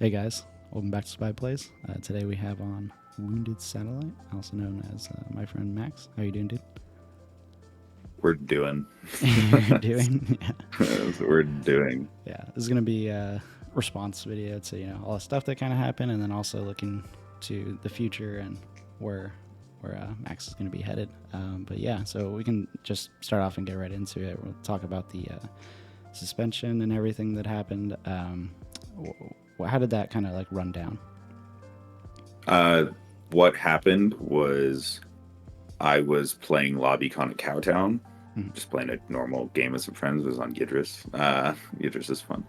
Hey guys, welcome back to Spy Plays. Today we have on Wounded Satellite, also known as my friend Max. How you doing, dude? We're doing. You're doing? Yeah. That's what we're doing. Yeah. This is gonna be a response video to all the stuff that kind of happened, and then also looking to the future and where Max is gonna be headed. But yeah, so we can just start off and get right into it. We'll talk about the suspension and everything that happened. How did that kind of like run down? Uh, what happened was I was playing LobbyCon at Cowtown, Mhm. just playing a normal game with some friends. It was on Yidris. Yidris is fun.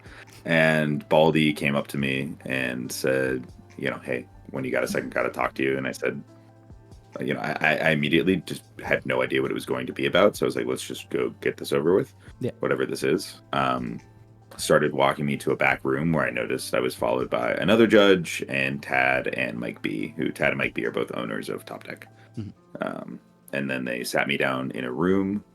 And Baldy came up to me and said, hey, when you got a second, got to talk to you. And I said, I immediately just had no idea what it was going to be about. So I was like, let's just go get this over with, Yeah. whatever this is. Started walking me to a back room where I noticed I was followed by another judge and Tad and Mike B, who Tad and Mike B are both owners of Top Deck. Mhm. And then they sat me down in a room,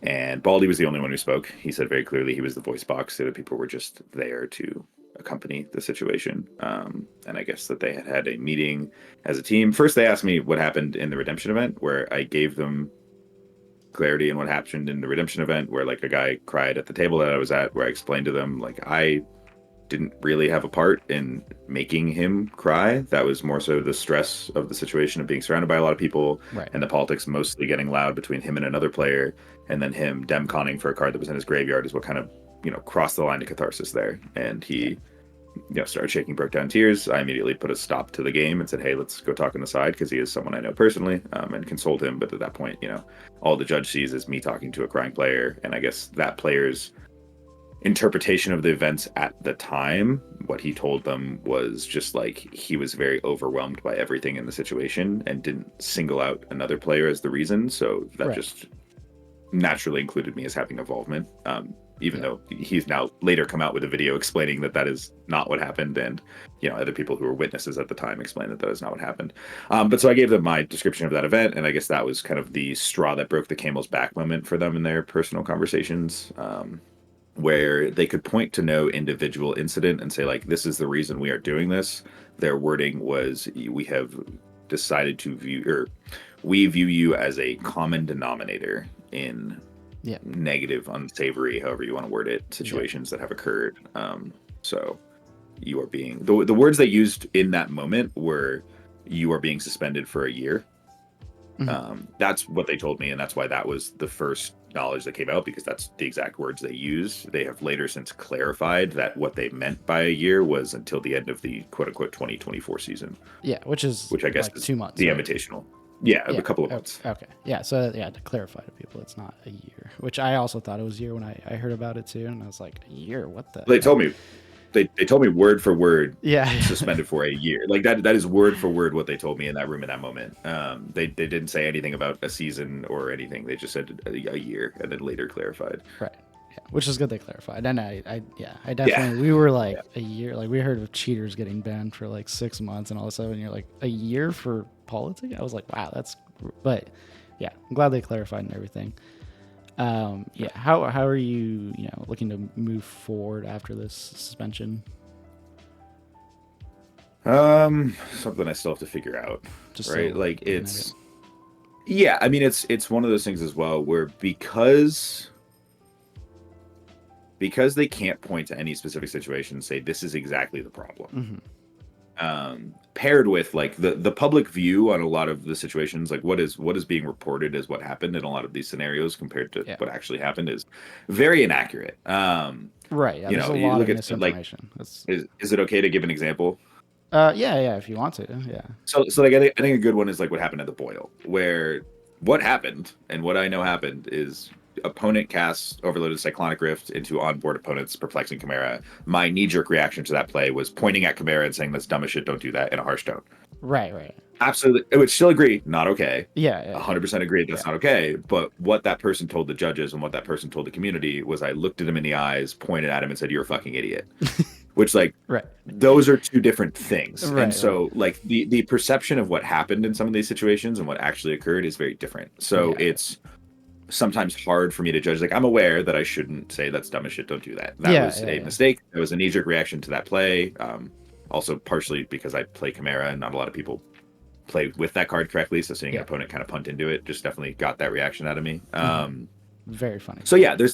and Baldy was the only one who spoke. He said very clearly he was the voice box. The other people were just there to accompany the situation. And I guess that they had had a meeting as a team. First, they asked me what happened in the redemption event, where I gave them clarity in what happened in the redemption event, where like a guy cried at the table that I was at, where I explained to them like I didn't really have a part in making him cry. That was more so the stress of the situation of being surrounded by a lot of people, Right. and the politics mostly getting loud between him and another player, and then him demconning for a card that was in his graveyard is what kind of crossed the line to catharsis there. And he started shaking, broke down tears. I immediately put a stop to the game and said, hey, let's go talk on the side, because he is someone I know personally, and consoled him. But at that point, all the judge sees is me talking to a crying player. And I guess that player's interpretation of the events at the time, what he told them was just like he was very overwhelmed by everything in the situation and didn't single out another player as the reason. So that Right. just naturally included me as having involvement. Even though he's now later come out with a video explaining that that is not what happened, and other people who were witnesses at the time explained that that is not what happened. But so I gave them my description of that event, and I guess that was kind of the straw that broke the camel's back moment for them in their personal conversations, where they could point to no individual incident and say like, this is the reason we are doing this. Their wording was, we have decided to view, or we view you as a common denominator in negative, unsavory, however you want to word it, situations that have occurred. So you are being, the words they used in that moment were, you are being suspended for a year. That's what they told me, and that's why that was the first knowledge that came out, because that's the exact words they used. They have later since clarified that what they meant by a year was until the end of the quote-unquote 2024 season. Yeah, which I guess like is 2 months. The right? Invitational. Yeah, a couple of months. Okay. Yeah, so to clarify to people, it's not a year, which I also thought it was a year when I heard about it too, and I was like, a year? What the? They told me. They told me word for word, Yeah. suspended for a year. Like that is word for word what they told me in that room in that moment. They didn't say anything about a season or anything. They just said a year, and then later clarified. Right. Yeah, which is good they clarified. And I definitely, we were like a year, like we heard of cheaters getting banned for like 6 months, and all of a sudden you're like a year for politics. I was like, wow, but yeah, I'm glad they clarified and everything. How are you looking to move forward after this suspension? Something I still have to figure out. Just right, so like it's yeah. I mean, it's one of those things as well where because they can't point to any specific situation and say this is exactly the problem. Paired with like the public view on a lot of the situations, like what is being reported as what happened in a lot of these scenarios compared to what actually happened is very inaccurate. Right. Yeah, there's a lot of misinformation. Like, is it okay to give an example? Yeah, if you want to. Yeah. So like I think a good one is like what happened at the Boil, where what happened and what I know happened is opponent casts Overloaded Cyclonic Rift into onboard opponent's Perplexing Chimera. My knee-jerk reaction to that play was pointing at Chimera and saying, that's dumb as shit, don't do that, in a harsh tone. Right. Absolutely. I would still agree, not okay. Yeah. 100% agree that's not okay. But what that person told the judges and what that person told the community was I looked at him in the eyes, pointed at him, and said, you're a fucking idiot. Which, like, those are two different things. And so, like, the perception of what happened in some of these situations and what actually occurred is very different. So it's sometimes hard for me to judge. Like, I'm aware that I shouldn't say that's dumb as shit, don't do that. That was a mistake. It was a knee-jerk reaction to that play. Also, partially because I play Chimera and not a lot of people play with that card correctly. So seeing an opponent kind of punt into it just definitely got that reaction out of me. Very funny. So yeah, there's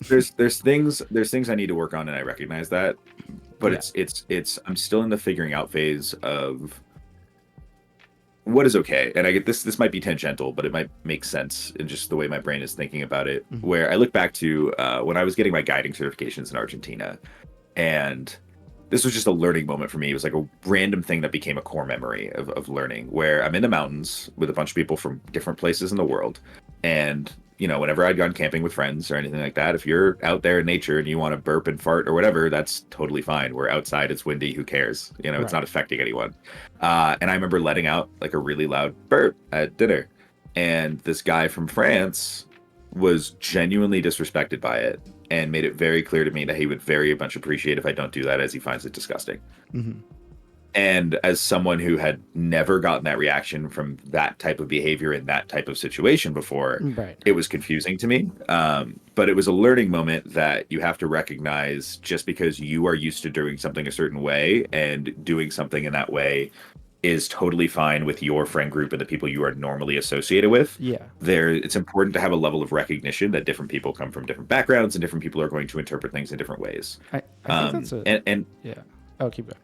things I need to work on, and I recognize that. But Yeah. it's I'm still in the figuring out phase of what is okay. And I get this might be tangential, but it might make sense in just the way my brain is thinking about it. Where I look back to when I was getting my guiding certifications in Argentina, and this was just a learning moment for me. It was like a random thing that became a core memory of learning, where I'm in the mountains with a bunch of people from different places in the world. And, whenever I'd gone camping with friends or anything like that, if you're out there in nature and you want to burp and fart or whatever, that's totally fine. We're outside, it's windy, who cares? It's not affecting anyone. And I remember letting out like a really loud burp at dinner. And this guy from France was genuinely disrespected by it and made it very clear to me that he would very much appreciate if I don't do that, as he finds it disgusting. And as someone who had never gotten that reaction from that type of behavior in that type of situation before, it was confusing to me. But it was a learning moment that you have to recognize, just because you are used to doing something a certain way and doing something in that way is totally fine with your friend group and the people you are normally associated with. It's important to have a level of recognition that different people come from different backgrounds and different people are going to interpret things in different ways. I think that's yeah. Oh, keep going.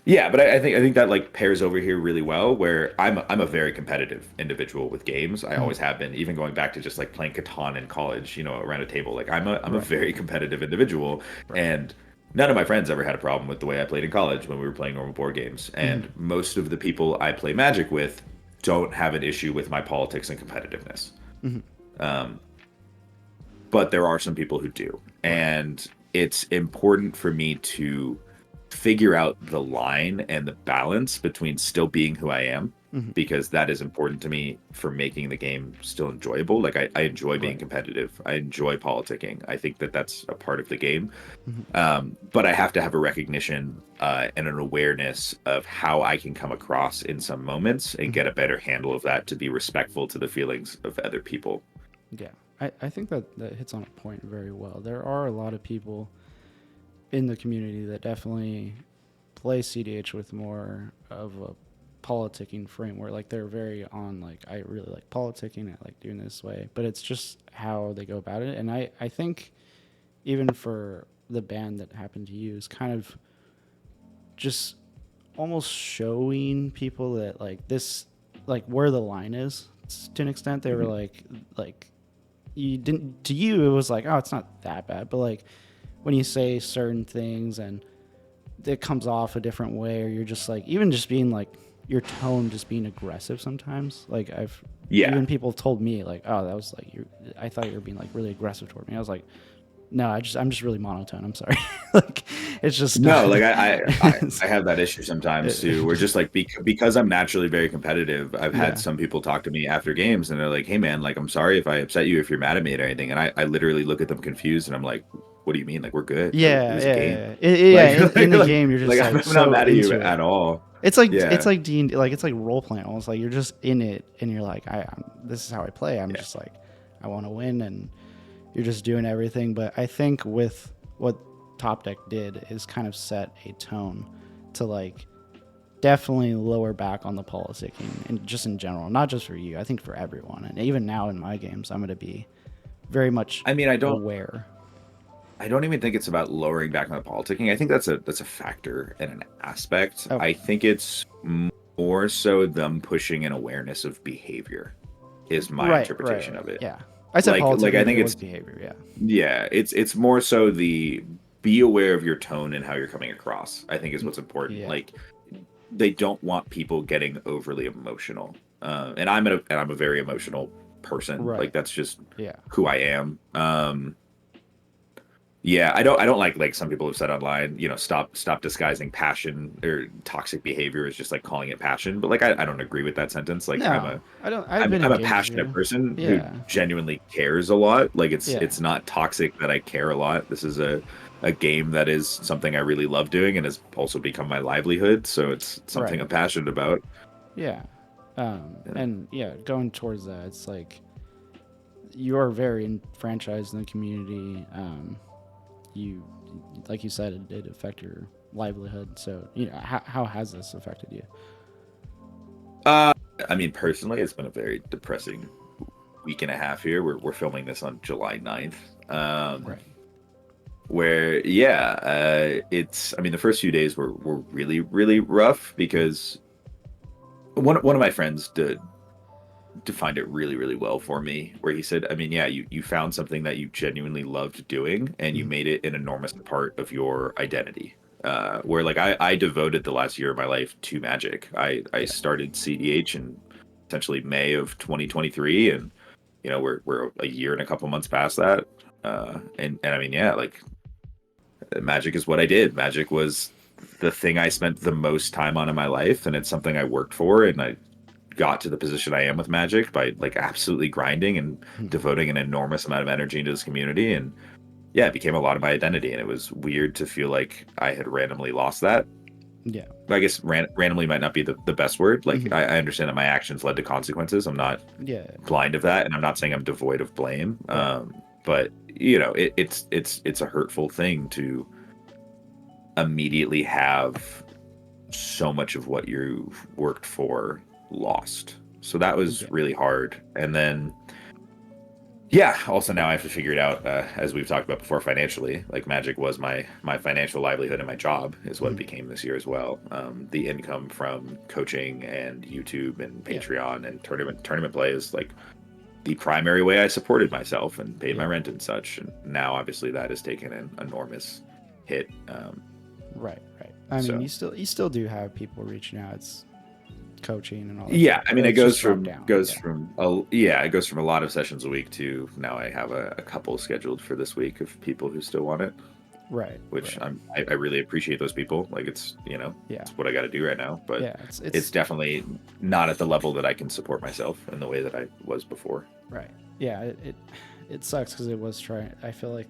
Yeah, but I think that like pairs over here really well, where I'm a very competitive individual with games. I always have been, even going back to just like playing Catan in college, around a table. Like I'm a very competitive individual, and none of my friends ever had a problem with the way I played in college when we were playing normal board games. And most of the people I play Magic with don't have an issue with my politics and competitiveness. But there are some people who do, and it's important for me to figure out the line and the balance between still being who I am, because that is important to me for making the game still enjoyable. Like I enjoy being competitive. I enjoy politicking. I think that that's a part of the game. But I have to have a recognition and an awareness of how I can come across in some moments and get a better handle of that, to be respectful to the feelings of other people. Yeah, I think that hits on a point very well. There are a lot of people in the community that definitely play cEDH with more of a politicking framework. Like they're very on, like, I really like politicking, I like doing this way, but it's just how they go about it. And I think even for the band that happened to use, kind of just almost showing people that like this, like where the line is to an extent. They were like you didn't, to you it was like, oh, it's not that bad, but like when you say certain things and it comes off a different way, or you're just like, even just being like your tone just being aggressive sometimes. Like even people told me like, oh, that was like, I thought you were being like really aggressive toward me. I was like, no, I'm just really monotone. I'm sorry. Like it's just no, like I have that issue sometimes too. We're just like, because I'm naturally very competitive. I've had some people talk to me after games and they're like, hey man, like I'm sorry if I upset you, if you're mad at me or anything. And I literally look at them confused and I'm like, what do you mean? Like we're good. Yeah, it was yeah, a game. in the game you're just like I'm so not mad at you into it. at all. It's like it's like D&D, like it's like role playing almost. Like you're just in it and you're like, this is how I play. I'm just like, I want to win, and you're just doing everything. But I think with what Top Deck did is kind of set a tone to like definitely lower back on the politicking, and just in general, not just for you. I think for everyone, and even now in my games, I'm going to be very much aware. I don't even think it's about lowering back on the politicking. I think that's a factor and an aspect. Okay. I think it's more so them pushing an awareness of behavior is my interpretation of it. Yeah. I said politicking, like I think it's behavior, yeah. Yeah, it's more so the be aware of your tone and how you're coming across, I think is what's important. Yeah. Like they don't want people getting overly emotional. And I'm a very emotional person. Right. Like that's just who I am. Yeah, I don't like some people have said online, stop disguising passion or toxic behavior as just like calling it passion. But like I don't agree with that sentence. Like no, I'm a passionate person who genuinely cares a lot. Like it's not toxic that I care a lot. This is a game that is something I really love doing and has also become my livelihood. So it's something I'm passionate about. Yeah. And going towards that, it's like you are very enfranchised in the community. You, like you said, it did affect your livelihood. So, you know, how has this affected you? Uh, I mean, personally, it's been a very depressing week and a half here. We're filming this on July 9th. Right. Where it's, I mean, the first few days were really, really rough because one of my friends defined it really, really well for me, where he said, I mean, yeah, you found something that you genuinely loved doing and you Mhm. made it an enormous part of your identity. Where like I devoted the last year of my life to Magic. I Yeah. started cEDH in essentially May of 2023, and you know we're a year and a couple months past that. And I mean, yeah, like Magic is what I did. Magic was the thing I spent the most time on in my life, and it's something I worked for, and I got to the position I am with Magic by like absolutely grinding and Mhm. devoting an enormous amount of energy into this community. And yeah, it became a lot of my identity, and it was weird to feel like I had randomly lost that. Yeah. I guess randomly might not be the best word. Like Mhm. I understand that my actions led to consequences. I'm not Yeah. blind of that, and I'm not saying I'm devoid of blame. Right. But you know, it's a hurtful thing to immediately have so much of what you've worked for lost. So that was Yeah. really hard. And then, yeah, also now I have to figure it out, as we've talked about before, financially. Like Magic was my financial livelihood, and my job is what it Mhm. became this year as well. The income from coaching and YouTube and Yeah. Patreon and tournament play is like the primary way I supported myself and paid my Yeah. rent and such. And now, obviously, that has taken an enormous hit. Right. Right. I mean, So you still do have people reaching out. It's coaching and all that yeah, stuff, I but mean, it it's just dropped down. Yeah. it goes from a lot of sessions a week to now I have a couple scheduled for this week of people who still want it, Right. which Right. I really appreciate those people. Like it's, Yeah. it's what I got to do right now, but Yeah. it's It's definitely not at the level that I can support myself in the way that I was before. right. Yeah. It sucks because it was trying. I feel like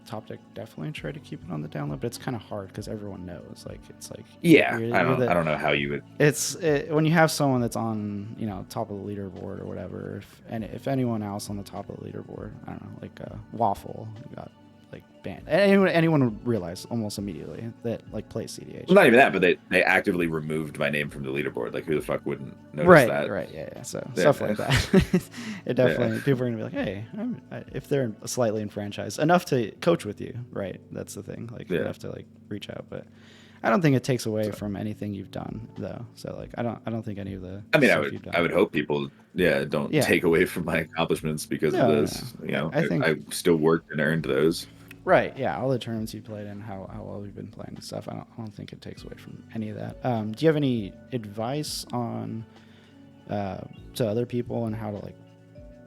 Top Deck definitely tried to keep it on the down low, but it's kind of hard because everyone knows. Like it's like Yeah, you're I the don't know how you would. when you have someone that's on, you know, top of the leaderboard or whatever. If anyone else on the top of the leaderboard, I don't know, like Waffle got like banned. Anyone would realize almost immediately that like plays Well, cEDH. not even that, but they actively removed my name from the leaderboard. Like who the fuck wouldn't notice Right, that? right, yeah, yeah. So stuff Yeah, like that. It yeah. definitely people are gonna be like, hey, if they're slightly enfranchised enough to coach with you, right? That's the thing, like Yeah. enough to like reach out. But I don't think it takes away So, from anything you've done though. So like I don't think any of the I mean, stuff you've I done. would hope people, yeah, don't Yeah, take away from my accomplishments because of no, no, no. this. You know, I think I still worked and earned those. right, yeah. All the tournaments you played and how well you've been playing and stuff. I don't think it takes away from any of that. Do you have any advice on to other people and how to like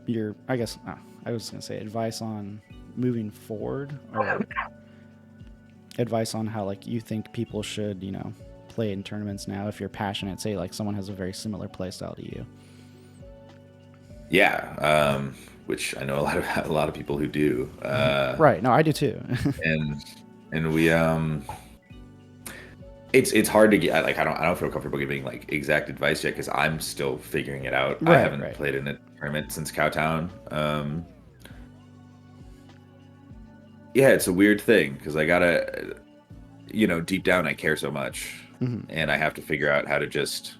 your? I guess I was gonna say advice on moving forward or advice on how like you think people should, you know, play in tournaments now if you're passionate. Say like someone has a very similar play style to you. Yeah, which I know a lot of people who do. Right. No, I do too. And we it's hard to get like I don't feel comfortable giving like exact advice yet because I'm still figuring it out. I Right. haven't Right. played in a tournament since Cowtown. Yeah, it's a weird thing because I gotta, deep down I care so much, Hmm. and I have to figure out how to just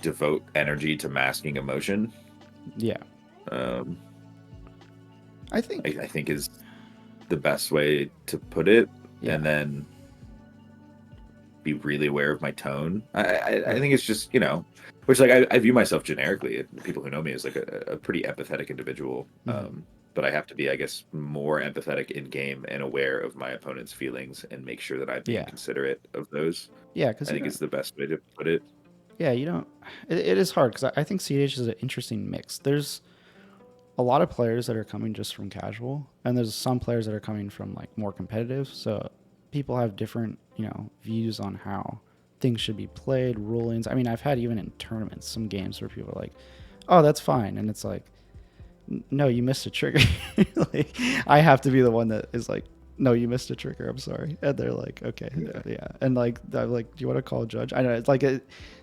devote energy to masking emotion. Yeah. Um, I think. I think is the best way to put it, Yeah. and then be really aware of my tone. I Right. think it's just which like I view myself generically, people who know me as like a pretty empathetic individual. Hmm. But I have to be, I guess, more empathetic in game and aware of my opponent's feelings and make sure that I'm being Yeah. considerate of those. Yeah. I Because you think don't. is the best way to put it. Yeah, you don't. It is hard because I think cEDH is an interesting mix. There's a lot of players that are coming just from casual, and there's some players that are coming from like more competitive. So people have different, you know, views on how things should be played, rulings. I mean, I've had even in tournaments some games where people are like, "Oh, that's fine," and it's like, "No, you missed a trigger." Like, I have to be the one that is like, "No, you missed a trigger. I'm sorry," and they're like, "Okay, Yeah. yeah," and like, I'm like, "Do you want to call a judge?" I know it's like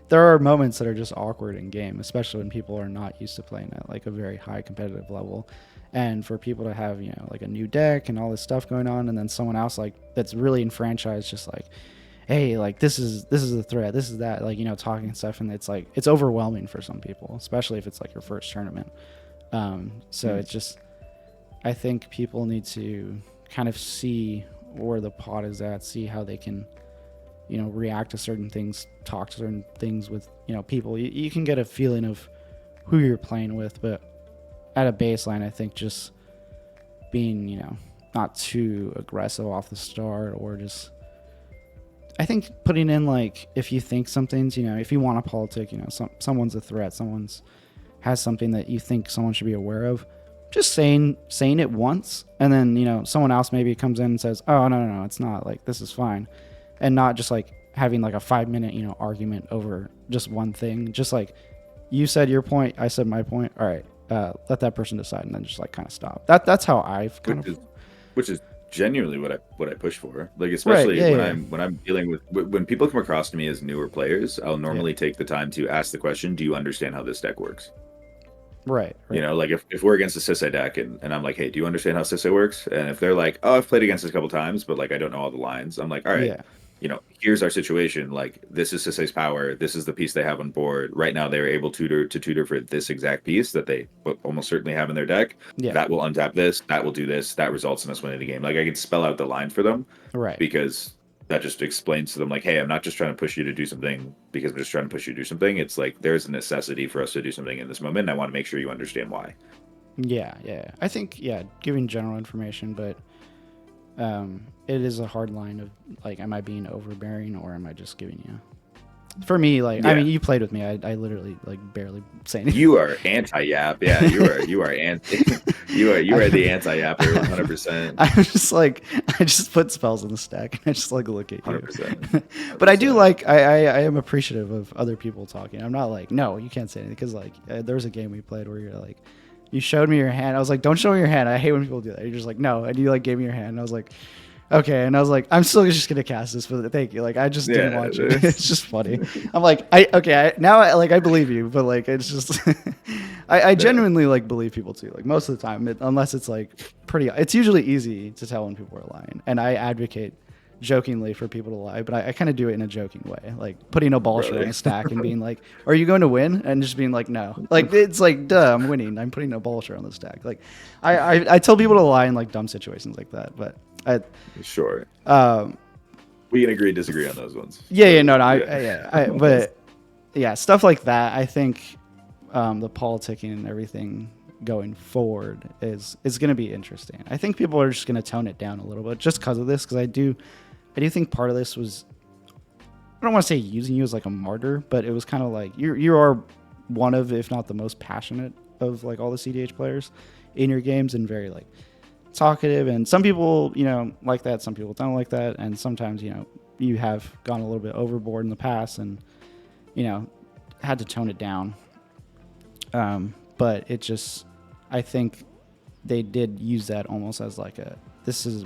there are moments that are just awkward in game, especially when people are not used to playing at like a very high competitive level. and for people to have, like a new deck and all this stuff going on, and then someone else like that's really enfranchised, just like, hey, like this is the threat, this is that, like, talking and stuff, and it's like it's overwhelming for some people, especially if it's like your first tournament. So it's just, I think people need to kind of see where the pod is at, see how they can, react to certain things, talk to certain things with, people. You can get a feeling of who you're playing with, but at a baseline, I think just being, not too aggressive off the start, or just, I think putting in, like, if you think something's, if you want a politic, someone's a threat, someone's has something that you think someone should be aware of, just saying it once, and then, someone else maybe comes in and says, oh, no, it's not, like, this is fine. And not just like having like a 5-minute, argument over just one thing. Just like, you said your point, I said my point. All right, let that person decide, and then just like kind of stop. That's how I've kind of. Which is genuinely what I push for. Like, especially when I'm dealing with, when people come across to me as newer players, I'll normally take the time to ask the question, do you understand how this deck works? Right. Like if we're against a cEDH deck, and I'm like, hey, do you understand how cEDH works? And if they're like, oh, I've played against this a couple times, but like I don't know all the lines, I'm like, all right. Here's our situation. Like, this is cEDH's power. This is the piece they have on board. Right now, they're able to tutor for this exact piece that they almost certainly have in their deck. Yeah. That will untap this. That will do this. That results in us winning the game. Like, I can spell out the line for them. Right. Because that just explains to them, like, hey, I'm not just trying to push you to do something because I'm just trying to push you to do something. It's like, there's a necessity for us to do something in this moment, and I want to make sure you understand why. Yeah. I think, giving general information, but it is a hard line of, like, am I being overbearing, or am I just giving you? For me, like, I mean, you played with me. I literally, like, barely say anything. You are anti-yap. Yeah, you are anti. you are the anti-yapper, 100%. I'm just like, I just put spells in the stack, and I just like look at you. 100%. But I do like, I am appreciative of other people talking. I'm not like, no, you can't say anything, because like there was a game we played where you're like, you showed me your hand. I was like, don't show me your hand. I hate when people do that. You're just like, no. And you like gave me your hand. And I was like, okay. And I was like, I'm still just going to cast this for thank you. Like, I just didn't watch it. It's just funny. I'm like, I believe you, but like, it's just, I genuinely like believe people too. Like, most of the time, unless it's like it's usually easy to tell when people are lying. And I advocate jokingly for people to lie, but I kind of do it in a joking way, like putting a Bolsher on a stack and being like, are you going to win? And just being like, no. Like, it's like, duh, I'm winning. I'm putting a Bolsher on the stack. Like, I tell people to lie in like dumb situations like that, but sure. We can agree and disagree on those ones. But yeah, stuff like that. I think the politicking and everything going forward is going to be interesting. I think people are just going to tone it down a little bit just because of this, because I do think part of this was, I don't want to say using you as like a martyr, but it was kind of like you are one of, if not the most passionate of like all the cEDH players in your games, and very like talkative, and some people like that, some people don't like that, and sometimes you have gone a little bit overboard in the past and had to tone it down, but it just, I think they did use that almost as like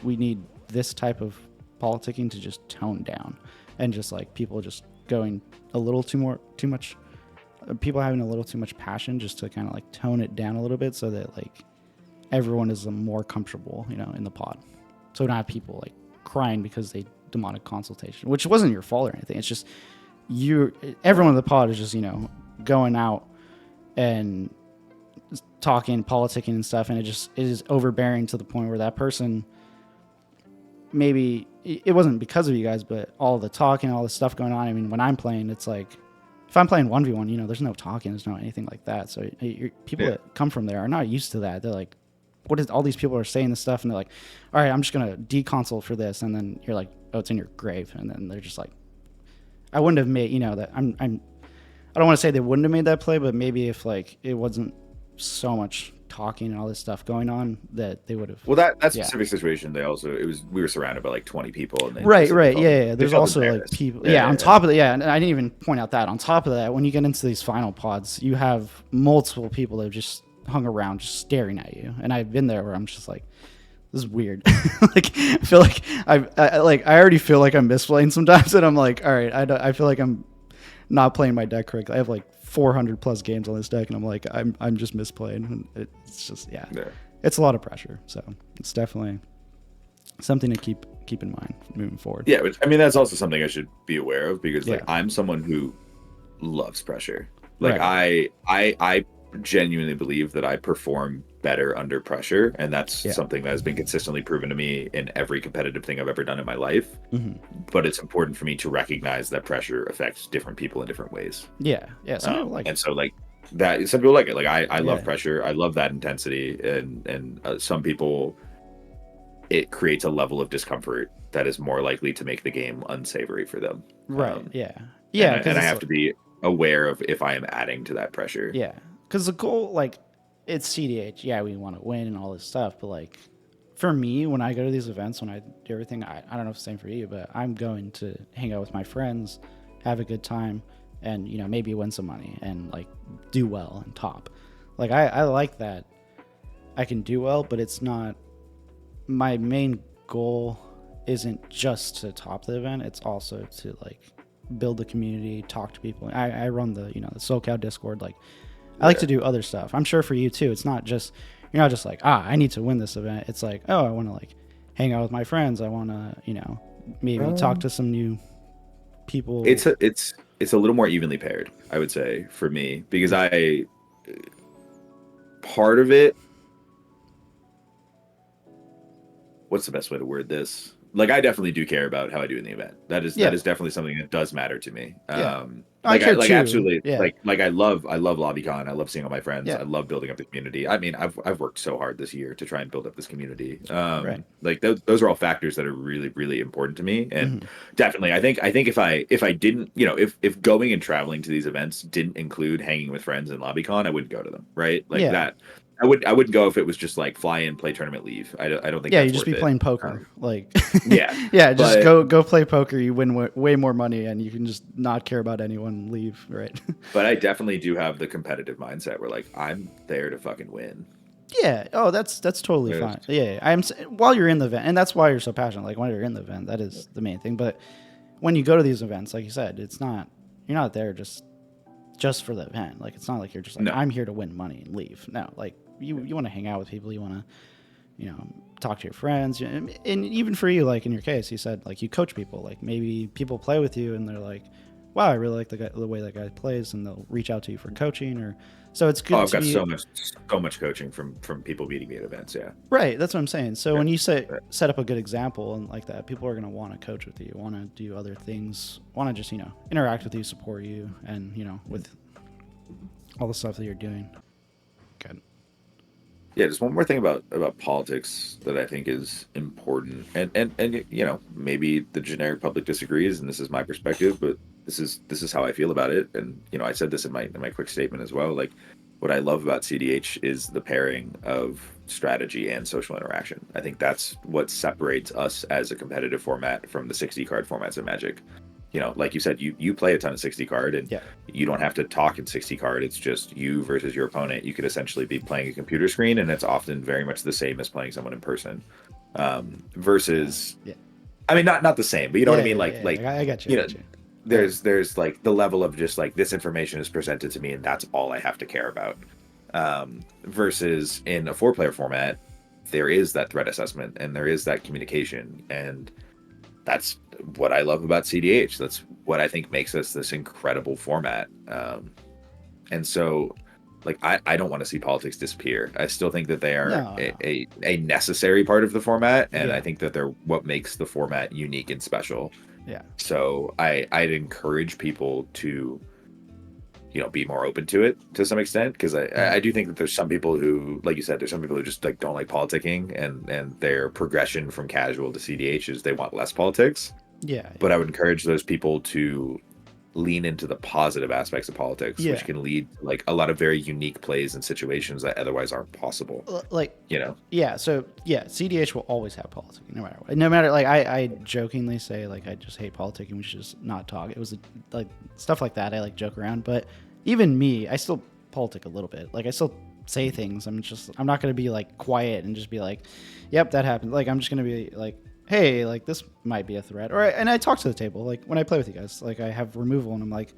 we need this type of politicking to just tone down, and just like people just going a little too much, people having a little too much passion, just to kind of like tone it down a little bit, so that like everyone is more comfortable, in the pod. So not have people like crying because they demonic consultation, which wasn't your fault or anything. It's just everyone in the pod is just, going out and talking, politicking and stuff, and it is overbearing to the point where that person, maybe it wasn't because of you guys, but all the talking, all the stuff going on. I mean, when I'm playing, it's like, if I'm playing 1v1, there's no talking, there's no anything like that. So people that come from there are not used to that. They're like, what is all these people are saying this stuff, and they're like, all right, I'm just gonna deconsult for this, and then you're like, oh, it's in your grave, and then they're just like, I wouldn't have made, that I don't want to say they wouldn't have made that play, but maybe if like it wasn't so much talking and all this stuff going on, that they would have. Well, that specific situation, we were surrounded by like 20 people, and right, there's also like people, on top of that, and I didn't even point out that on top of that, when you get into these final pods, you have multiple people that have just hung around just staring at you, and I've been there where I'm just like, this is weird. Like, I feel like I already feel like I'm misplaying sometimes, and I'm like, all right, I feel like I'm not playing my deck correctly. I have like 400 plus games on this deck, and I'm like, I'm just misplaying. And it's just it's a lot of pressure. So it's definitely something to keep in mind moving forward. Yeah, which, I mean, that's also something I should be aware of because like Yeah. I'm someone who loves pressure. Like Right. I genuinely believe that I perform better under pressure, and that's Yeah. something that has been consistently proven to me in every competitive thing I've ever done in my life. Hmm. But it's important for me to recognize that pressure affects different people in different ways. Yeah. Yeah. Some people like And it. so like that, some people like it. Like I love Yeah. pressure. I love that intensity, and some people it creates a level of discomfort that is more likely to make the game unsavory for them. Right. Yeah. And Yeah. Because I it's have to be aware of if I am adding to that pressure. yeah. Because the goal, like, it's cEDH. Yeah, we want to win and all this stuff, but like, for me, when I go to these events, when I do everything, I don't know if it's the same for you, but I'm going to hang out with my friends, have a good time, and maybe win some money and like do well and top. Like I like that I can do well, but it's not my main goal. Isn't just to top the event; it's also to like build the community, talk to people. I run the the SoCal Discord. Like I like to do other stuff. I'm sure for you too. It's not just you're not just like I need to win this event. It's like I want to like hang out with my friends. I want to maybe talk to some new people. It's a little more evenly paired, I would say, for me, because I part of it. What's the best way to word this? Like I definitely do care about how I do in the event. That Yeah, is definitely something that does matter to me. yeah. I care Like too. absolutely Yeah, like I love LobbyCon. I love seeing all my friends. yeah. I love building up the community. I mean, I've worked so hard this year to try and build up this community. Right. Like those are all factors that are really important to me. And Hmm. definitely, I think if I didn't, if going and traveling to these events didn't include hanging with friends in LobbyCon, I wouldn't go to them. Right? Like Yeah, that. I wouldn't go if it was just like fly in, play tournament, leave. I don't think yeah. You that's just worth be it. playing poker. Um, Like, yeah, yeah. Just but go play poker. You win way more money, and you can just not care about anyone. And leave. Right. I definitely do have the competitive mindset where like I'm there to fucking win. Yeah. Oh, that's totally There's, fine. Yeah. While you're in the event, and that's why you're so passionate. Like when you're in the event, that is the main thing. But when you go to these events, like you said, it's not you're not there just for the event. Like it's not like you're just like no, I'm here to win money and leave. No. Like you want to hang out with people. You want to talk to your friends. And even for you, like in your case, you said like you coach people. Like maybe people play with you and they're like, wow, I really like the way that guy plays, and they'll reach out to you for coaching or. So it's oh, good I've to got be so much coaching from people meeting me at events. Yeah, right. That's what I'm saying. So yeah, when you yeah. set up a good example and like that, people are gonna want to coach with you, want to do other things, want to just interact with you, support you, and with all the stuff that you're doing. Good. Yeah, just one more thing about politics that I think is important, and maybe the generic public disagrees, and this is my perspective, but this is how I feel about it, and I said this in my quick statement as well. Like, what I love about cEDH is the pairing of strategy and social interaction. I think that's what separates us as a competitive format from the 60 card formats of Magic. Like you said, you play a ton of 60 card, and Yeah. you don't have to talk in 60 card. It's just you versus your opponent. You could essentially be playing a computer screen, and it's often very much the same as playing someone in person. Versus, Yeah. I mean, not the same, but you know what I mean. Yeah. I got you. I got you. There's like the level of just like this information is presented to me, and that's all I have to care about. Versus in a 4-player format, there is that threat assessment and there is that communication, and that's what I love about cEDH. That's what I think makes us this incredible format. And so, like, I don't want to see politics disappear. I still think that they are No. a necessary part of the format, and I Yeah. think that they're what makes the format unique and special. Yeah. So I'd encourage people to be more open to it to some extent, because I do think that there's some people who, like you said, there's some people who just like don't like politicking, and their progression from casual to cEDH is they want less politics. Yeah. But I would encourage those people to lean into the positive aspects of politics, Yeah. which can lead to, like, a lot of very unique plays and situations that otherwise aren't possible. Like You know, yeah. So yeah, cEDH will always have politics, no matter what. No matter like I jokingly say like I just hate politicking. We should just not talk. It was like stuff like that. I like joke around, but even me, I still politic a little bit. Like I still say things. I'm not gonna be like quiet and just be like, yep, that happened. Like I'm just gonna be like, hey, like this might be a threat. And I talk to the table. Like when I play with you guys, like I have removal and I'm like,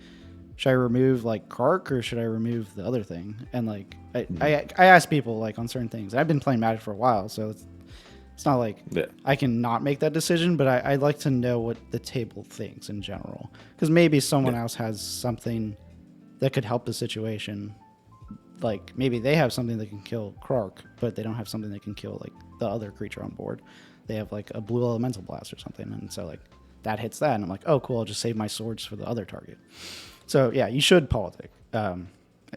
should I remove like Kark or should I remove the other thing? And like I ask people like on certain things. I've been playing Magic for a while, so it's not like I can not make that decision, but I'd like to know what the table thinks in general, because maybe someone else has something that could help the situation. Like maybe they have something that can kill Kark, but they don't have something that can kill like the other creature on board. They have like a blue elemental blast or something, and so like that hits that, and I'm like, oh cool, I'll just save my swords for the other target. So yeah, you should politic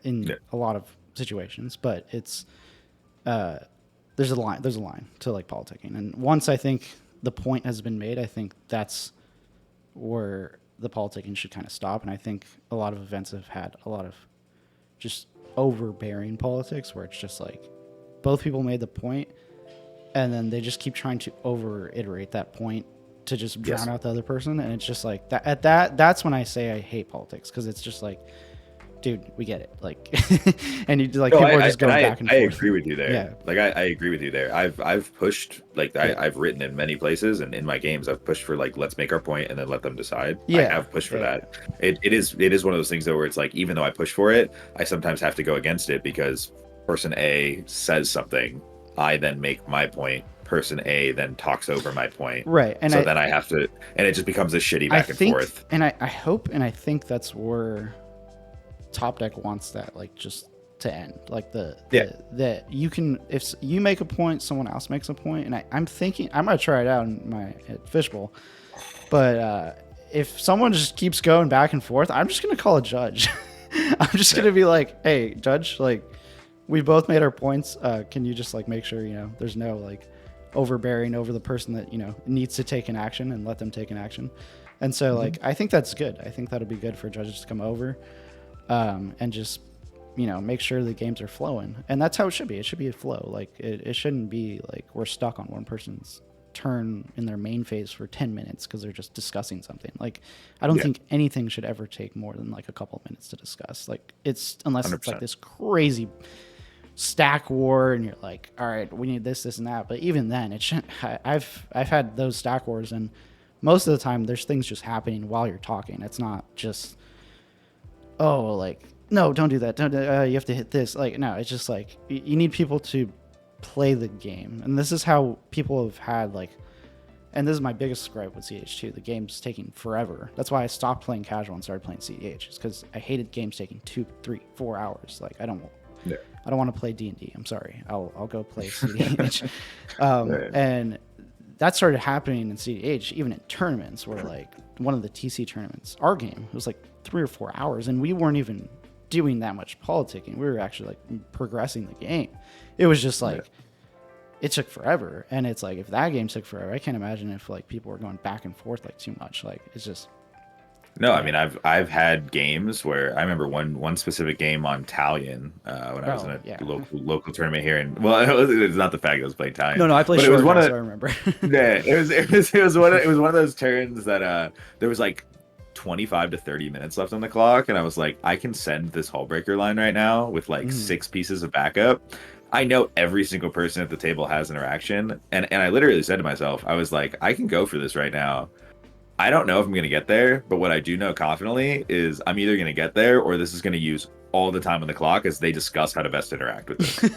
in a lot of situations, but it's there's a line to like politicking, and once I think the point has been made, I think that's where the politicking should kind of stop. And I think a lot of events have had a lot of just overbearing politics where it's just like both people made the point and then they just keep trying to over iterate that point to just drown out the other person, and it's just like that's when I say I hate politics, because it's just like, dude, we get it, like and you like people are just going back and forth. I agree with you there. Yeah, like I agree with you there. I've pushed like I've written in many places, and in my games I've pushed for like, let's make our point and then let them decide. I have pushed for that. It is one of those things though where it's like, even though I push for it, I sometimes have to go against it, because person A says something, I then make my point, person A then talks over my point, right? And so then I have to, and it just becomes a shitty back and forth. And I hope and I think that's where Top Deck wants that, like, just to end, like that you can, if you make a point, someone else makes a point, and I'm thinking I'm gonna try it out at Fishbowl, but if someone just keeps going back and forth, I'm just gonna call a judge. I'm just gonna be like, hey judge, like we both made our points, can you just like make sure there's no like overbearing over the person that needs to take an action, and let them take an action. And so like I think that's good. I think that'll be good for judges to come over and just make sure the games are flowing, and that's how it should be. It should be a flow. Like it shouldn't be like we're stuck on one person's turn in their main phase for 10 minutes because they're just discussing something. Like I don't think anything should ever take more than like a couple of minutes to discuss. Like unless 100%. It's like this crazy stack war and you're like, all right, we need this and that. But even then, it shouldn't. I've had those stack wars, and most of the time there's things just happening while you're talking. It's not just, oh, like, no, don't do that. Don't. You have to hit this. Like, no, it's just like you need people to play the game, and this is how people have had like. And this is my biggest gripe with cEDH too. The game's taking forever. That's why I stopped playing casual and started playing cEDH. It's because I hated games taking 2, 3, 4 hours. Like I don't want to play D&D. I'm sorry. I'll go play cEDH. And that started happening in cEDH, even in tournaments where like one of the TC tournaments, our game was like 3 or 4 hours, and we weren't even doing that much politicking. We were actually like progressing the game. It was just like it took forever, and it's like if that game took forever, I can't imagine if like people were going back and forth like too much. Like it's just. No, I mean I've had games where I remember one specific game on Talion when I was in a local tournament here, and it's not the fact I was playing Talion. No, I played short, so I remember. it was one of those turns that there was like 25 to 30 minutes left on the clock, and I was like, I can send this Hullbreaker line right now with like 6 pieces of backup. I know every single person at the table has interaction, and I literally said to myself, I was like, I can go for this right now. I don't know if I'm going to get there, but what I do know confidently is I'm either going to get there or this is going to use all the time on the clock as they discuss how to best interact with this.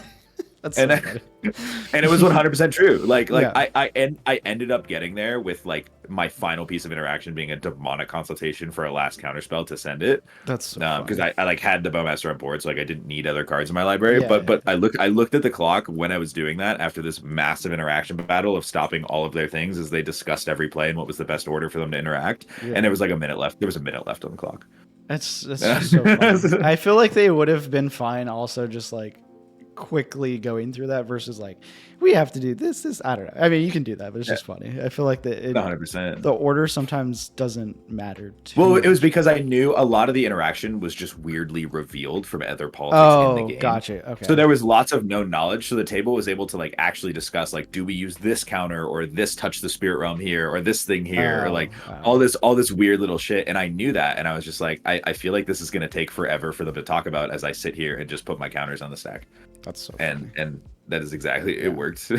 That's and, so and it was 100% true. Like I ended up getting there with like my final piece of interaction being a demonic consultation for a last counterspell to send it. That's so because I like had the Bowmaster on board, so like I didn't need other cards in my library. But I looked at the clock when I was doing that after this massive interaction battle of stopping all of their things as they discussed every play and what was the best order for them to interact. And there was like a minute left. There was a minute left on the clock. That's just so funny. I feel like they would have been fine also just like quickly going through that versus like we have to do this I don't know. I mean, you can do that, but it's just funny. I feel like 100%. The order sometimes doesn't matter too much. It was because I knew a lot of the interaction was just weirdly revealed from other politics in the game. Gotcha. Okay. So there was lots of known knowledge, so the table was able to like actually discuss like, do we use this counter or this touch the spirit realm here or this thing here or like all this weird little shit. And I knew that, and I was just like, I feel like this is going to take forever for them to talk about as I sit here and just put my counters on the stack. That's so funny. And that is exactly it worked.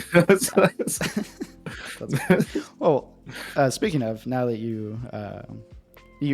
Well, speaking of, now that you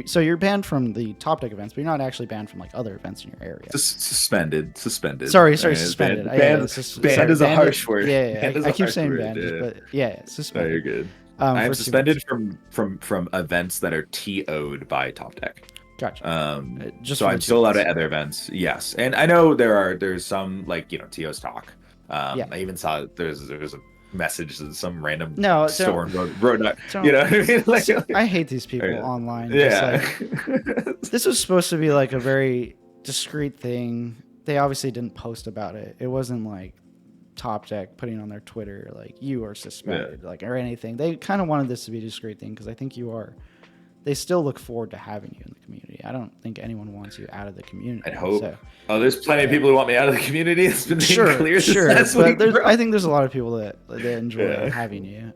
So you're banned from the Top Deck events, but you're not actually banned from like other events in your area. Suspended. Sorry, suspended. Banned is a harsh word. Yeah, I keep saying banned, but yeah, suspended. No, you're good. I am suspended from events that are TO'd by Top Deck. Gotcha. So I'm still allowed at other events. Yes, and I know there's some like TO's talk. I even saw there's a message that some random store wrote you know what I mean? Like, I hate these people online. Yeah. Just like, this was supposed to be like a very discreet thing. They obviously didn't post about it. It wasn't like Top Deck putting on their Twitter like you are suspended like or anything. They kind of wanted this to be a discreet thing because I think you are. They still look forward to having you in the community. I don't think anyone wants you out of the community. I'd hope. So, there's plenty of people who want me out of the community. It's been clear. Sure. But I think there's a lot of people that enjoy having you.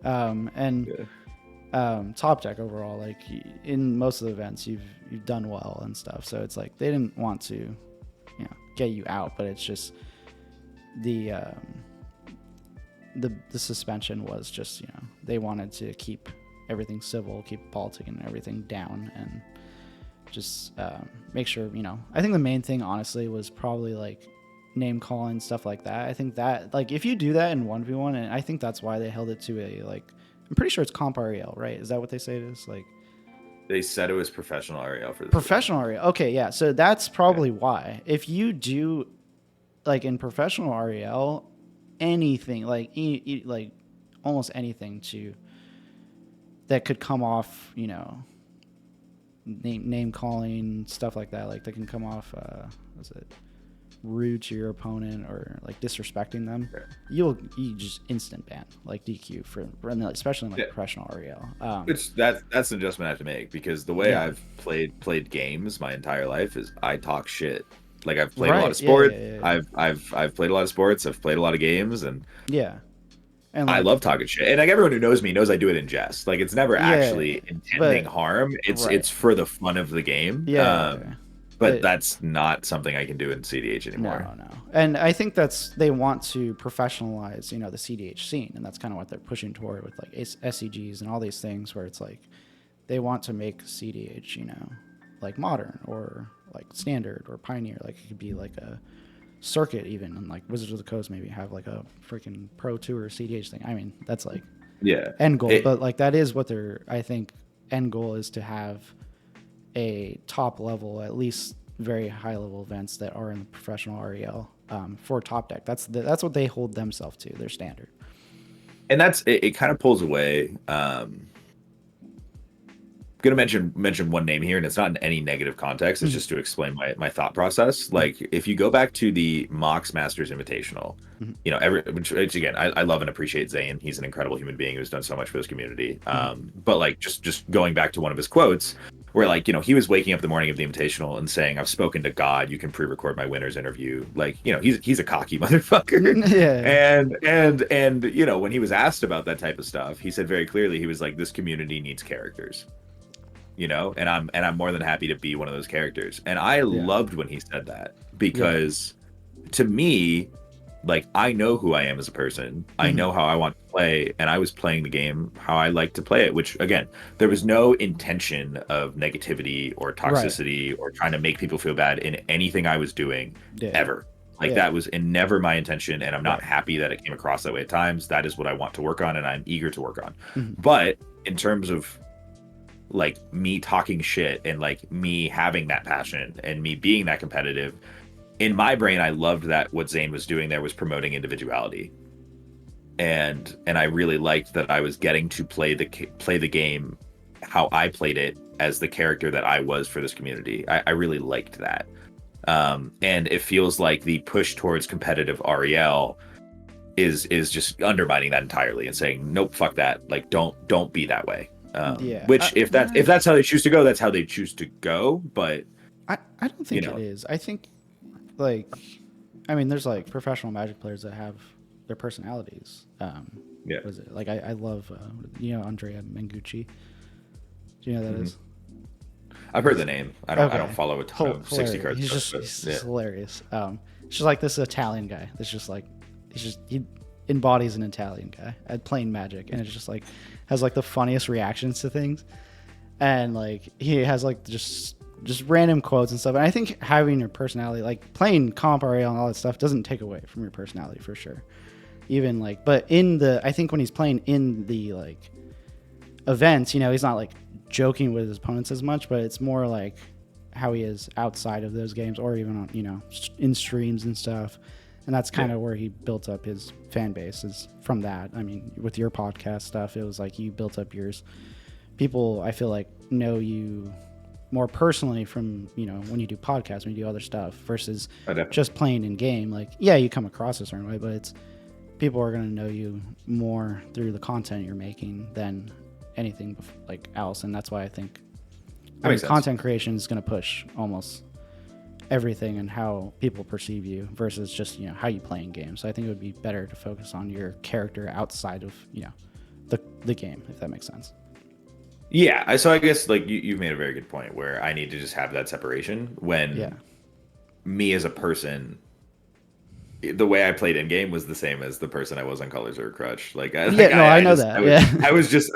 Top Deck overall, like in most of the events, you've done well and stuff. So it's like they didn't want to, get you out, but it's just the suspension was just they wanted to keep everything civil, keep politics and everything down, and just make sure I think the main thing honestly was probably like name calling, stuff like that. I think that like if you do that in 1v1, and I think that's why they held it to a like I'm pretty sure it's comp REL, right? Is that what they say it is? Like they said it was professional REL for the professional REL. Okay, yeah. So that's probably why. If you do like in professional REL, anything like like almost anything that could come off, name calling, stuff like that. Like they can come off, rude to your opponent or like disrespecting them. You just instant ban, like DQ for especially in like professional REL. Which that's an adjustment I have to make because the way I've played games my entire life is I talk shit. Like I've played a lot of sports. I've played a lot of sports. I've played a lot of games and And like, I love talking shit, and like everyone who knows me knows I do it in jest. Like it's never actually intending harm. It's for the fun of the game. But that's not something I can do in cEDH anymore. No. And I think they want to professionalize, the cEDH scene, and that's kind of what they're pushing toward with like SCGs and all these things, where it's like they want to make cEDH, like modern or like standard or pioneer. Like it could be like a circuit even, and like Wizards of the Coast maybe have like a freaking pro tour cEDH thing. I mean, that's like end goal, but like that is what I think end goal is, to have a top level, at least very high level events that are in the professional REL for Top Deck. That's what they hold themselves to, their standard. And that's it kind of pulls away. I'm gonna mention one name here, and it's not in any negative context. It's just to explain my thought process. Like if you go back to the Mox Masters Invitational, which again I love and appreciate Zane. He's an incredible human being who's done so much for this community. But like just going back to one of his quotes, where like he was waking up the morning of the Invitational and saying, "I've spoken to God. You can pre-record my winner's interview." Like he's a cocky motherfucker. And when he was asked about that type of stuff, he said very clearly, he was like, "This community needs characters." And I'm more than happy to be one of those characters. And I loved when he said that, because to me, like, I know who I am as a person. I know how I want to play, and I was playing the game how I like to play it, which again, there was no intention of negativity or toxicity or trying to make people feel bad in anything I was doing ever. Like that was never my intention, and I'm not happy that it came across that way at times. That is what I want to work on, and I'm eager to work on. But in terms of like me talking shit and like me having that passion and me being that competitive, in my brain I loved that what Zane was doing there was promoting individuality, and I really liked that I was getting to play the game how I played it as the character that I was for this community. I really liked that, and it feels like the push towards competitive REL is just undermining that entirely and saying nope, fuck that, like don't be that way. Which if that's how they choose to go, that's how they choose to go. But I don't think it is. I think there's like professional Magic players that have their personalities. What is it? Like I love Andrea Mengucci. Do you know who that is? I've heard the name. I don't follow a ton of 60 cards. He's just hilarious. She's like this Italian guy. That's just like he embodies an Italian guy at playing Magic, and it's just like has like the funniest reactions to things. and like he has like just random quotes and stuff. And I think having your personality, like playing comp RA and all that stuff, doesn't take away from your personality for sure. Even like, but I think when he's playing in the like events, you know, he's not like joking with his opponents as much, but it's more like how he is outside of those games, or even on, you know, in streams and stuff. And that's kind of where he built up his fan base, is from that. I mean, with your podcast stuff, it was like you built up yours. People, I feel like, know you more personally from, you know, when you do podcasts, when you do other stuff, versus just playing in game. Like, yeah, you come across a certain way, but it's people are going to know you more through the content you're making than anything like else. And that's why I think content creation is going to push almost everything and how people perceive you versus just, you know, how you play in games. So I think it would be better to focus on your character outside of, you know, the game, if that makes sense. Yeah, so I guess like you've made a very good point where I need to just have that separation when me as a person, the way I played in game was the same as the person I was on Colors or Crutch. Like, I know that. I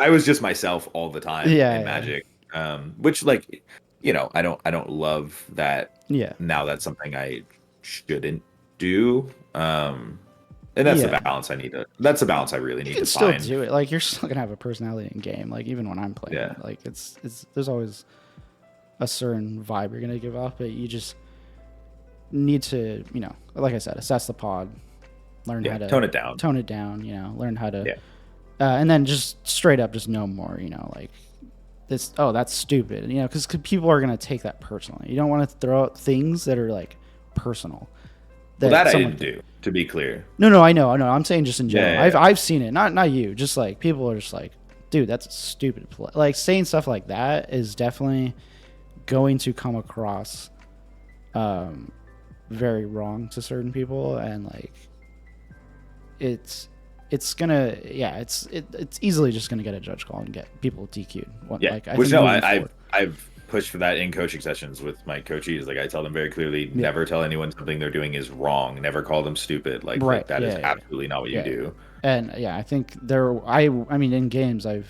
was just myself all the time in Magic. Which, like, you know, I don't love that. Yeah. Now that's something I shouldn't do. And that's the balance I need to. That's the balance I really need to find. You still do it. Like, you're still gonna have a personality in game. Like, even when I'm playing, it. Like it's there's always a certain vibe you're gonna give off, but you just need to, you know, like I said, assess the pod, learn how to tone it down. You know, learn how to, and then just straight up just know more. You know, like this. Oh, that's stupid. You know, because people are gonna take that personally. You don't want to throw out things that are like personal. Well, that I didn't do, to be clear. No, I know. I'm saying just in general. I've seen it. Not you. Just like people are just like, dude, that's stupid. Like saying stuff like that is definitely going to come across very wrong to certain people, and like it's gonna it's easily just gonna get a judge call and get people DQ'd. Like, I've pushed for that in coaching sessions with my coaches. Like, I tell them very clearly, never tell anyone something they're doing is wrong. Never call them stupid. Like, that is absolutely not what you do. And I think I mean, in games, I've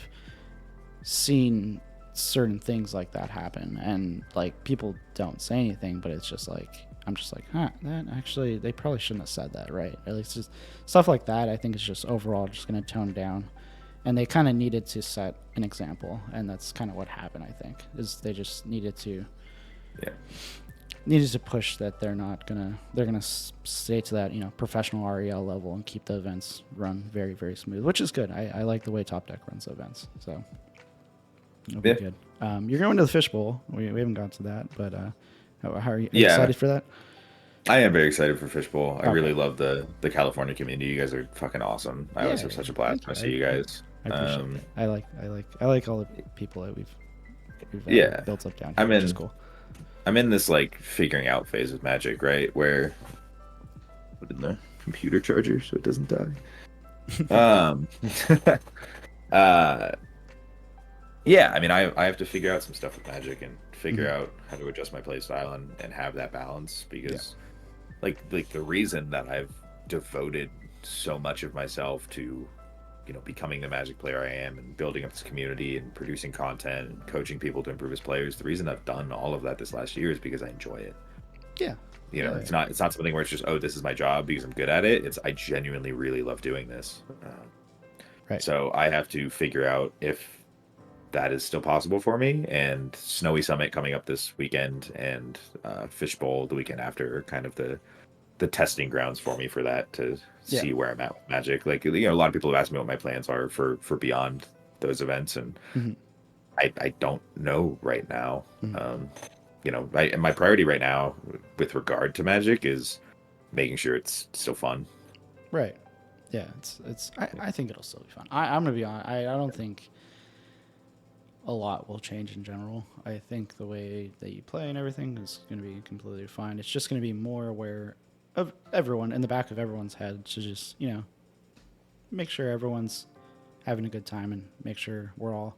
seen certain things like that happen, and like people don't say anything, but it's just like, I'm just like, that actually, they probably shouldn't have said that, right? At least just stuff like that, I think is just overall just going to tone down. And they kind of needed to set an example, and that's kind of what happened. I think is they just needed to push that they're gonna stay to that, you know, professional REL level and keep the events run very, very smooth, which is good. I like the way Top Deck runs the events, so it'll be good. You're going to the Fishbowl. We haven't got to that, but how are you excited for that? I am very excited for Fishbowl. I really love the California community. You guys are fucking awesome. I always have such a blast when I see you guys. I appreciate it. I like all the people that we've built up down here, which is cool. I'm in this like figuring out phase of Magic, right? Where put in the computer charger so it doesn't die. Yeah, I mean, I have to figure out some stuff with Magic and figure out how to adjust my play style and have that balance, because like the reason that I've devoted so much of myself to, you know, becoming the Magic player I am and building up this community and producing content and coaching people to improve as players, the reason I've done all of that this last year is because I enjoy it. Yeah. You know, it's not something where it's just, oh, this is my job because I'm good at it. It's, I genuinely really love doing this. Right. So I have to figure out if that is still possible for me, and Snowy Summit coming up this weekend and Fishbowl the weekend after are kind of the testing grounds for me for that, to see where I'm at with Magic. Like, you know, a lot of people have asked me what my plans are for beyond those events, and I don't know right now. You know, my priority right now with regard to Magic is making sure it's still fun. Right. Yeah. I think it'll still be fun. I'm gonna be honest. I don't think a lot will change in general. I think the way that you play and everything is going to be completely fine. It's just going to be more aware of everyone, in the back of everyone's head, to just, you know, make sure everyone's having a good time and make sure we're all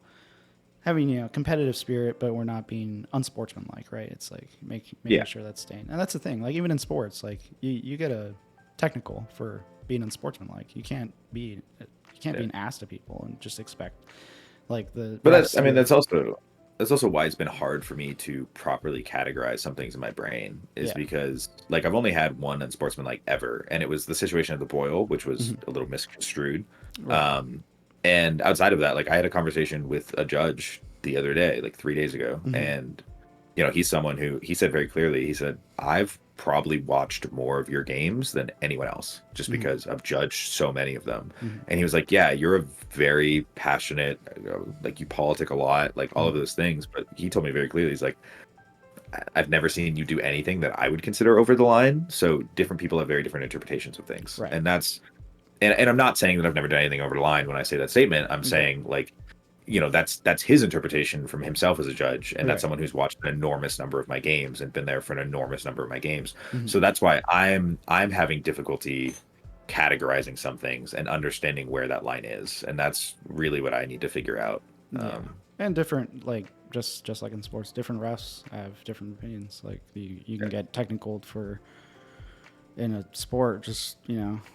having, you know, competitive spirit, but we're not being unsportsmanlike, right? It's like making sure that's staying. And that's the thing. Like, even in sports, like you get a technical for being unsportsmanlike. You can't be an ass to people and just expect like the. But that's, I mean, that's also that's also why it's been hard for me to properly categorize some things in my brain, is Yeah. because like I've only had one unsportsmanlike ever, and it was the situation of the boil, which was Hmm. a little misconstrued. Right. Um, and outside of that, like I had a conversation with a judge the other day, like 3 days ago, Hmm. and he's someone who he said very clearly, he said, I've probably watched more of your games than anyone else just Hmm. because I've judged so many of them. Hmm. And he was like, yeah, you're a very passionate, like you politic a lot, like all of Hmm. those things. But he told me very clearly, he's like, I've never seen you do anything that I would consider over the line. So different people have very different interpretations of things. Right. And and I'm not saying that I've never done anything over the line when I say that statement. I'm Right. saying like, that's his interpretation from himself as a judge, and that's Right. someone who's watched an enormous number of my games and been there for an enormous number of my games. Hmm. So that's why I'm having difficulty categorizing some things and understanding where that line is, and that's really what I need to figure out. Yeah. And different, like just like in sports, different refs have different opinions. Like you can Yeah, get technical for in a sport, just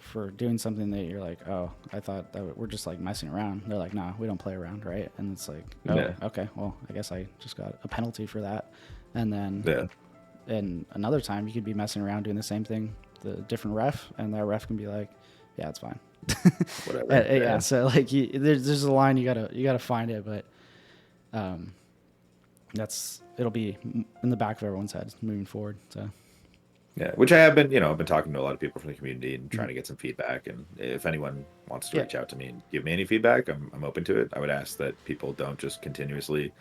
for doing something that you're like, oh, I thought that we're just like messing around. They're like, nah, we don't play around, right? And it's like, oh, yeah, okay, well, I guess I just got a penalty for that. And then yeah. in another time, you could be messing around doing the same thing, the different ref, and that ref can be like, yeah, it's fine. Whatever. Yeah, Yeah. so like there's a line you gotta find it, but um, it'll be in the back of everyone's head moving forward. So Yeah, which I have been, I've been talking to a lot of people from the community and mhm. trying to get some feedback. And if anyone wants to Yeah, reach out to me and give me any feedback, I'm open to it. I would ask that people don't just continuously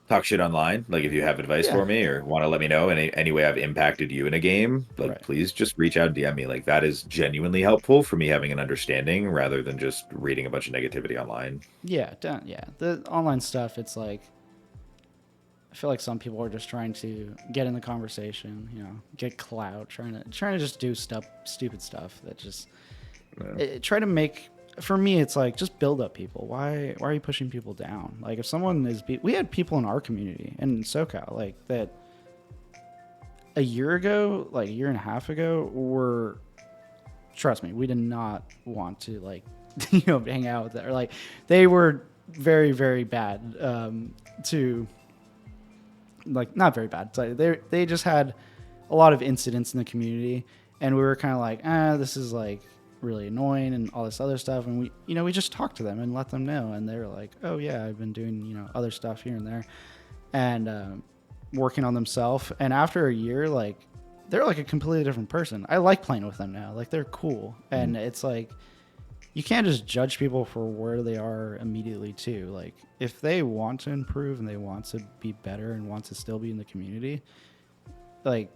talk shit online. Like if you have advice yeah, for me or want to let me know in any way I've impacted you in a game, like right. please just reach out and DM me. Like that is genuinely helpful for me having an understanding rather than just reading a bunch of negativity online. Yeah, yeah. The online stuff, it's like I feel like some people are just trying to get in the conversation, get clout, trying to just do stupid stuff that just Yeah. try to make. For me, it's like just build up people. Why are you pushing people down? Like if someone we had people in our community in SoCal like that a year ago, like a year and a half ago, were trust me, we did not want to like hang out with that. Or like they were very very bad to like not very bad. So they just had a lot of incidents in the community, and we were kind of like, this is like really annoying and all this other stuff. And we just talked to them and let them know, and they were like, oh yeah, I've been doing other stuff here and there, and working on themselves. And after a year, like they're like a completely different person. I like playing with them now. Like they're cool, and it's like you can't just judge people for where they are immediately too. Like if they want to improve and they want to be better and want to still be in the community, like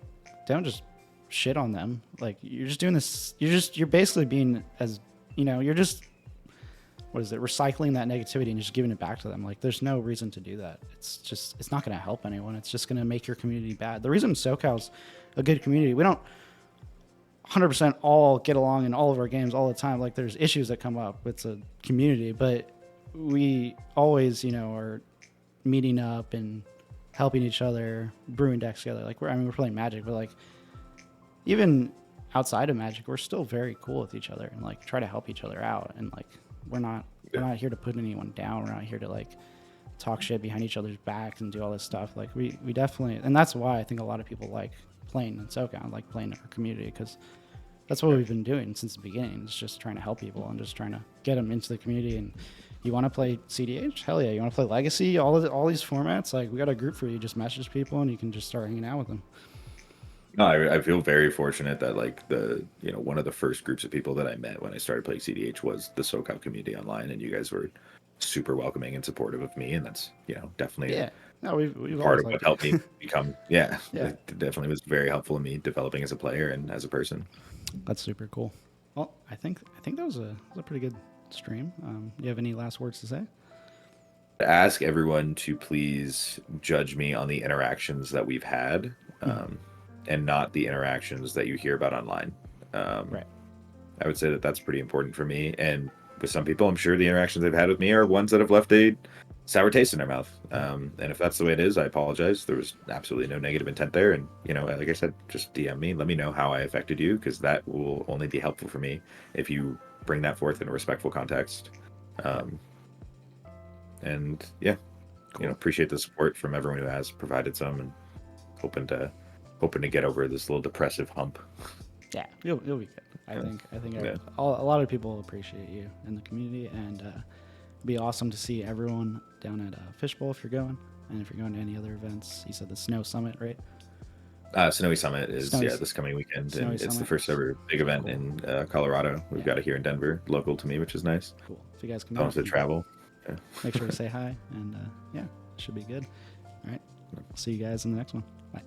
don't just shit on them. Like you're just doing this. You're basically being as you're just what is it recycling that negativity and just giving it back to them. Like there's no reason to do that. It's not going to help anyone. It's just going to make your community bad. The reason SoCal's a good community, we don't 100% all get along in all of our games all the time. Like there's issues that come up. It's a community, but we always, are meeting up and helping each other, brewing decks together. Like we're playing Magic, but like even outside of Magic, we're still very cool with each other and like try to help each other out. And like we're not here to put anyone down. We're not here to like talk shit behind each other's backs and do all this stuff. Like we definitely, and that's why I think a lot of people like playing in SoCal, like playing in our community, because that's what we've been doing since the beginning. It's just trying to help people and just trying to get them into the community. And you want to play cEDH? Hell yeah. You want to play Legacy? All these formats? Like we got a group for you. Just message people and you can just start hanging out with them. No, I feel very fortunate that like one of the first groups of people that I met when I started playing cEDH was the SoCal community online, and you guys were super welcoming and supportive of me, and that's definitely Yeah. No, we've part always of what liked helped it. me become Yeah. it definitely was very helpful in me developing as a player and as a person. That's super cool. Well, I think that was a pretty good stream. Do you have any last words to say? Ask everyone to please judge me on the interactions that we've had, and not the interactions that you hear about online. Right. I would say that that's pretty important for me. And with some people, I'm sure the interactions they've had with me are ones that have left a sour taste in their mouth. And if that's the way it is, I apologize. There was absolutely no negative intent there. And, like I said, just DM me. Let me know how I affected you, because that will only be helpful for me if you bring that forth in a respectful context. And yeah. Cool. appreciate the support from everyone who has provided some, and hoping to get over this little depressive hump. Yeah, you'll be good. I think Yeah. a lot of people appreciate you in the community, and it'd be awesome to see everyone down at Fishbowl if you're going, and if you're going to any other events. You said the Snow Summit, right? Snowy Summit is Snowy- this coming weekend, Snowy and it's the Summit. first ever big event Cool. in Colorado. We've Yeah. got it here in Denver, local to me, which is nice. Cool. If you guys come Don't out, have to travel. Yeah. make sure to say hi, and yeah, it should be good. All right, see you guys in the next one. Bye.